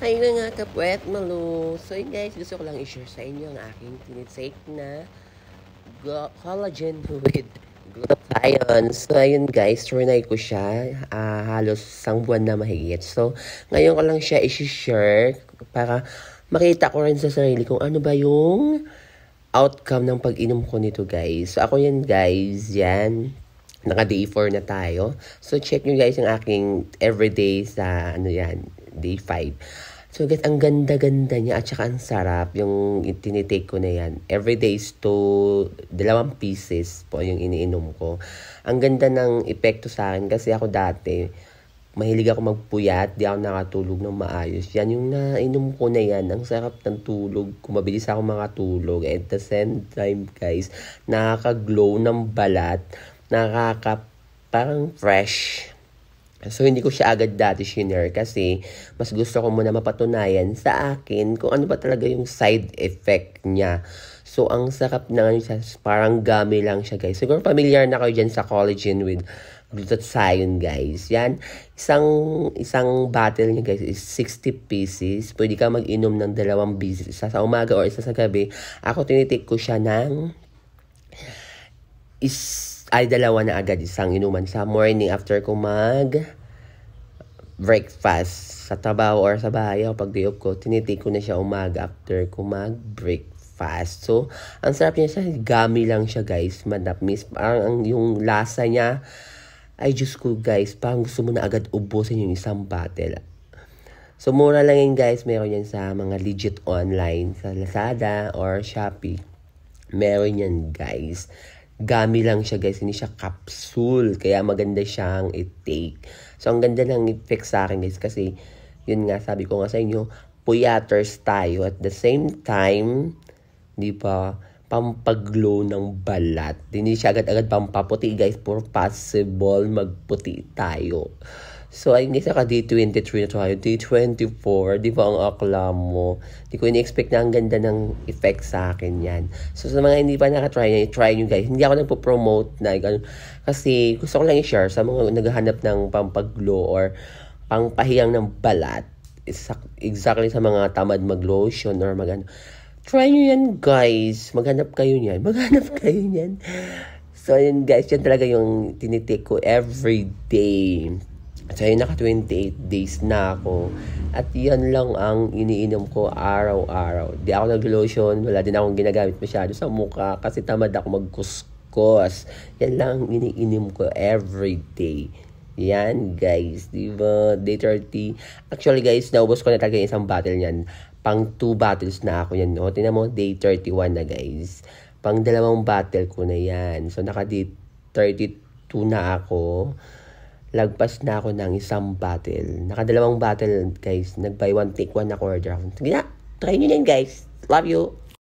Ayun na nga kapwet, Malu. So yun guys, gusto ko lang i-share sa inyo ang aking tinitake na collagen with glutathione. So ayun guys, trinay ko siya halos isang buwan na mahigit. So ngayon ko lang siya i-share para makita ko rin sa sarili kung ano ba yung outcome ng pag-inom ko nito guys. So ako yan guys, yan. Naka day 4 na tayo. So check nyo guys yung aking everyday sa ano yan, day 5. So guys, ang ganda-ganda niya at saka ang sarap yung tinitake ko na yan. Every day is 2 pieces po yung iniinom ko. Ang ganda ng epekto sa akin kasi ako dati, mahilig ako magpuyat, di ako nakatulog ng maayos. Yan yung nainom ko na yan. Ang sarap ng tulog, kumabilis ako makatulog. At the same time guys, nakaka-glow ng balat, parang fresh. So, hindi ko siya agad dati shinare kasi mas gusto ko muna mapatunayan sa akin kung ano ba talaga yung side effect niya. So, ang sarap na nga siya, parang gummy lang siya guys. Siguro familiar na kayo dyan sa collagen with glutathione guys. Yan, isang bottle niya guys is 60 pieces. Pwede ka mag-inom ng 2 pieces. Isa sa umaga or isa sa gabi. Ako tinitake ko siya ng 2 na agad, isang inuman sa morning after ko breakfast sa trabaho or sa bahay o pag day off ko, tinitake ko na siya umaga after ko breakfast. So, ang sarap niya siya, gummy lang siya guys, manamis. Parang yung lasa niya, ay Diyos ko guys, parang gusto mo na agad ubusin yung isang bottle. So, mura lang yun guys, meron yan sa mga legit online, sa Lazada or Shopee. Meron yan guys. Gummy lang siya guys, hindi siya capsule. Kaya maganda siyang i-take. So, ang ganda ng effect sa akin guys kasi, yun nga, sabi ko nga sa inyo, puyaters tayo. At the same time, di ba, pampaglow ng balat. Hindi siya agad-agad pampaputi guys, for possible magputi tayo. So, ayun guys, naka day 23 na tayo. Day 24, di ba ang akla mo? Di ko ini-expect na ang ganda ng effect sa akin yan. So, sa mga hindi pa nakatry yan, try nyo guys. Hindi ako nagpo-promote na, kasi gusto ko lang i-share sa mga naghahanap ng pampaglow or pangpahiyang ng balat. Exactly sa mga tamad mag-lotion or mag-ano. Try nyo yan guys. Maghanap kayo niyan. So, ayun guys, yan talaga yung tinitake ko every day. So, ayun, naka 28 days na ako. At yan lang ang iniinom ko araw-araw. Di ako nag-lotion. Wala din akong ginagamit masyado sa mukha kasi tamad ako magkuskus. Yan lang ang iniinom ko every day. Yan, guys. Diba? Day 30. Actually, guys, naubos ko na talaga yung isang bottle niyan. Pang 2 bottles na ako yan. O, tingnan mo, day 31 na, guys. Pang 2 bottle ko na yan. So, naka-day 32 na ako. Lagpas na ako ng 1 bottle. Naka 2 bottle, guys. Nag-buy 1, take 1 na order ako. Sige na, try nyo yan, guys. Love you.